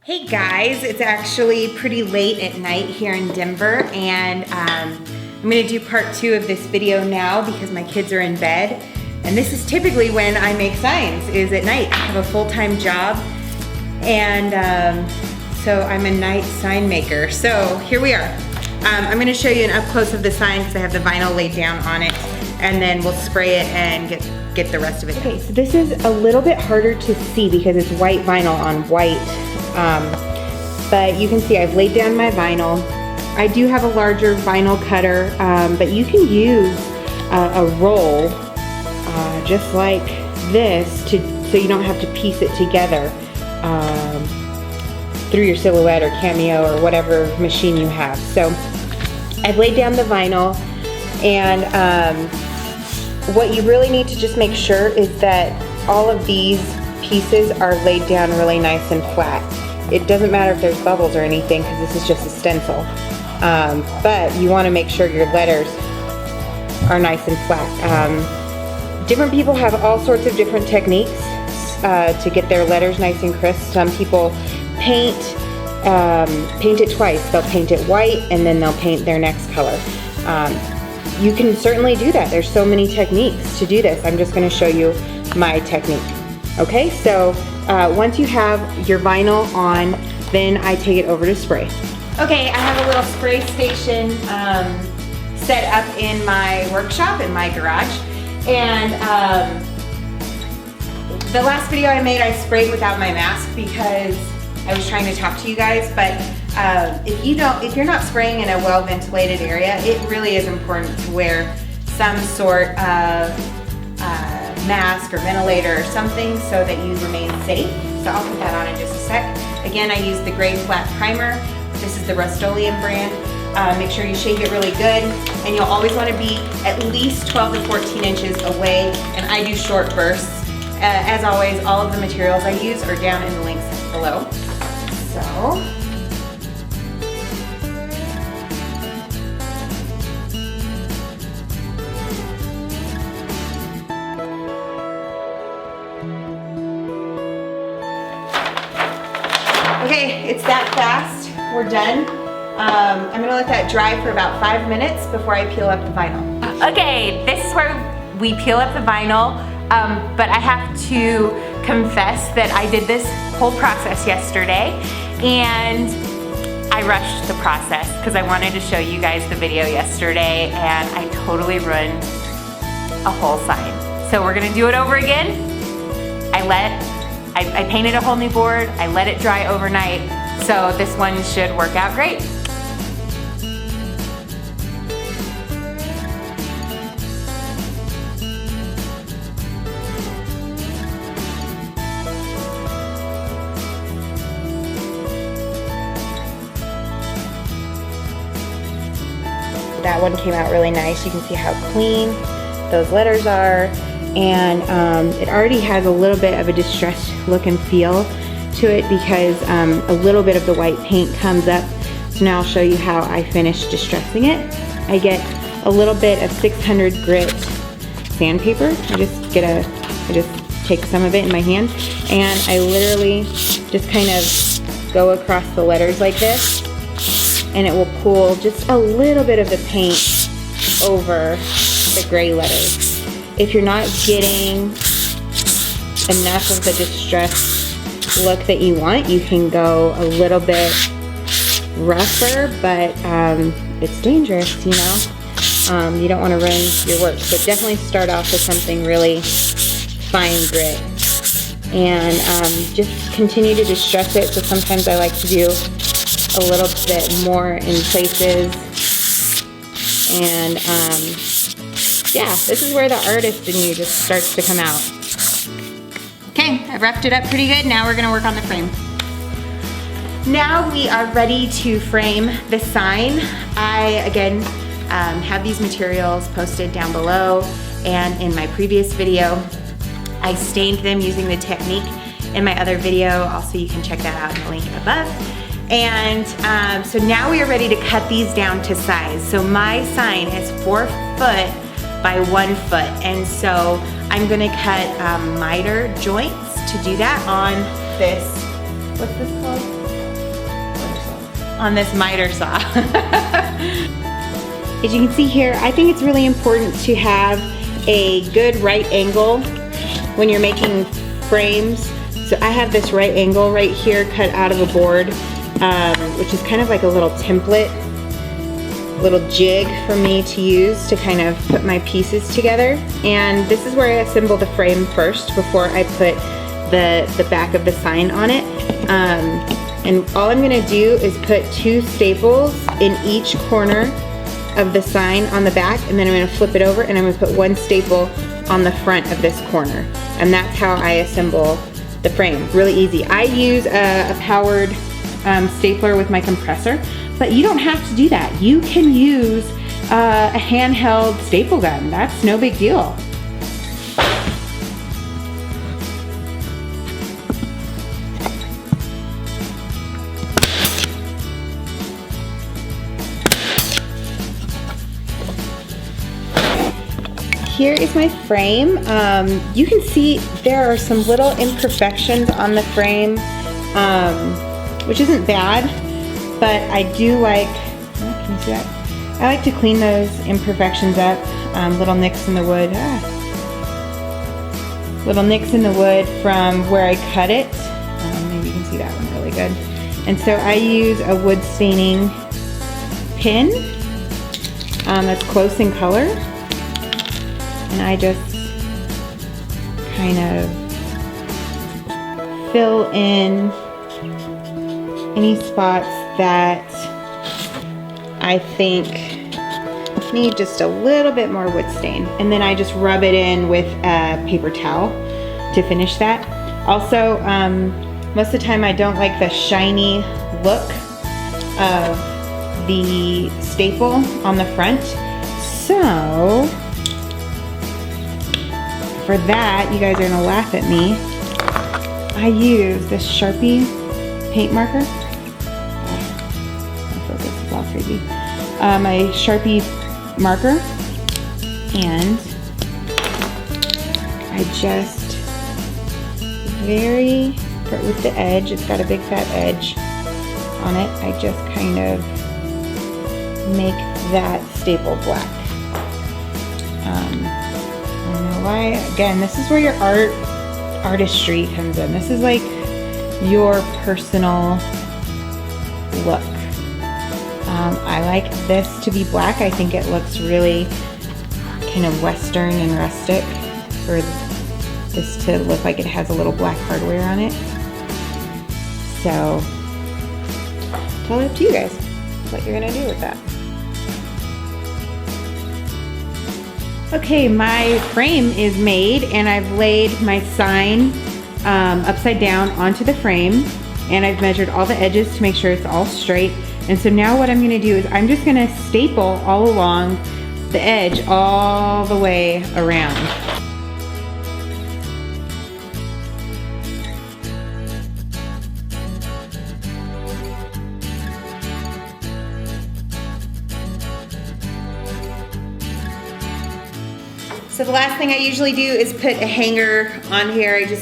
Hey guys, it's actually pretty late at night here in Denver, and I'm gonna do part 2 of this video now because my kids are in bed. And this is typically when I make signs, is at night. I have a full-time job, and so I'm a night sign maker. So here we are. I'm gonna show you an up close of the sign because I have the vinyl laid down on it, and then we'll spray it and get the rest of it. Okay, so this is a little bit harder to see because it's white vinyl on white. But you can see I've laid down my vinyl. I do have a larger vinyl cutter, but you can use a roll just like this so you don't have to piece it together through your Silhouette or Cameo or whatever machine you have. So I've laid down the vinyl, and what you really need to just make sure is that all of these pieces are laid down really nice and flat. It doesn't matter if there's bubbles or anything because this is just a stencil. But you want to make sure your letters are nice and flat. Different people have all sorts of different techniques to get their letters nice and crisp. Some people paint it twice. They'll paint it white and then they'll paint their next color. You can certainly do that. There's so many techniques to do this. I'm just going to show you my technique. Okay, so once you have your vinyl on, then I take it over to spray. Okay, I have a little spray station set up in my workshop, in my garage. And the last video I made, I sprayed without my mask because I was trying to talk to you guys. But if you're not spraying in a well-ventilated area, it really is important to wear some sort of mask or ventilator or something so that you remain safe. So I'll put that on in just a sec. Again, I use the gray flat primer. This is the Rust-Oleum brand. Make sure you shake it really good, and you'll always want to be at least 12 to 14 inches away, and I do short bursts. As always, all of the materials I use are down in the links below. So okay, it's that fast. We're done. I'm gonna let that dry for about 5 minutes before I peel up the vinyl. Okay, this is where we peel up the vinyl, but I have to confess that I did this whole process yesterday, and I rushed the process because I wanted to show you guys the video yesterday, and I totally ruined a whole sign. So we're gonna do it over again. I painted a whole new board, I let it dry overnight, so this one should work out great. That one came out really nice. You can see how clean those letters are. And it already has a little bit of a distressed look and feel to it because a little bit of the white paint comes up. So now I'll show you how I finish distressing it. I get a little bit of 600 grit sandpaper. I just take some of it in my hand, and I literally just kind of go across the letters like this, and it will pull just a little bit of the paint over the gray letters. If you're not getting enough of the distressed look that you want, you can go a little bit rougher, but it's dangerous, you know? You don't want to ruin your work. So definitely start off with something really fine grit. And just continue to distress it. So sometimes I like to do a little bit more in places. And yeah, this is where the artist in you just starts to come out. Okay, I've wrapped it up pretty good. Now we're gonna work on the frame. Now we are ready to frame the sign. I, again, have these materials posted down below, and in my previous video, I stained them using the technique in my other video. Also, you can check that out in the link above. And so now we are ready to cut these down to size. So my sign is 4 foot by 1 foot, and so I'm gonna cut miter joints to do that on this, what's this called? on this miter saw. As you can see here, I think it's really important to have a good right angle when you're making frames. So I have this right angle right here cut out of a board, which is kind of like a little template, little jig for me to use to kind of put my pieces together. And this is where I assemble the frame first before I put the back of the sign on it. And all I'm gonna do is put 2 staples in each corner of the sign on the back, and then I'm gonna flip it over and I'm gonna put 1 staple on the front of this corner. And that's how I assemble the frame. Really easy. I use a powered stapler with my compressor, but you don't have to do that. You can use a handheld staple gun. That's no big deal. Here is my frame. You can see there are some little imperfections on the frame, which isn't bad, but I do like, can you see that? I like to clean those imperfections up, little nicks in the wood. Little nicks in the wood from where I cut it. Maybe you can see that one really good. And so I use a wood staining pin that's close in color. And I just kind of fill in any spots that I think need just a little bit more wood stain. And then I just rub it in with a paper towel to finish that. Also, most of the time I don't like the shiny look of the staple on the front. So, for that, you guys are gonna laugh at me. I use this Sharpie paint marker. My focus is all crazy. My Sharpie marker, and I just with the edge, it's got a big fat edge on it, I just kind of make that staple black. Why? Again, this is where your artistry comes in. This is like your personal look. I like this to be black. I think it looks really kind of Western and rustic for this to look like it has a little black hardware on it. So, it's all up to you guys what you're gonna do with that. Okay, my frame is made and I've laid my sign upside down onto the frame, and I've measured all the edges to make sure it's all straight. And so now what I'm gonna do is I'm just gonna staple all along the edge all the way around. So the last thing I usually do is put a hanger on here. I just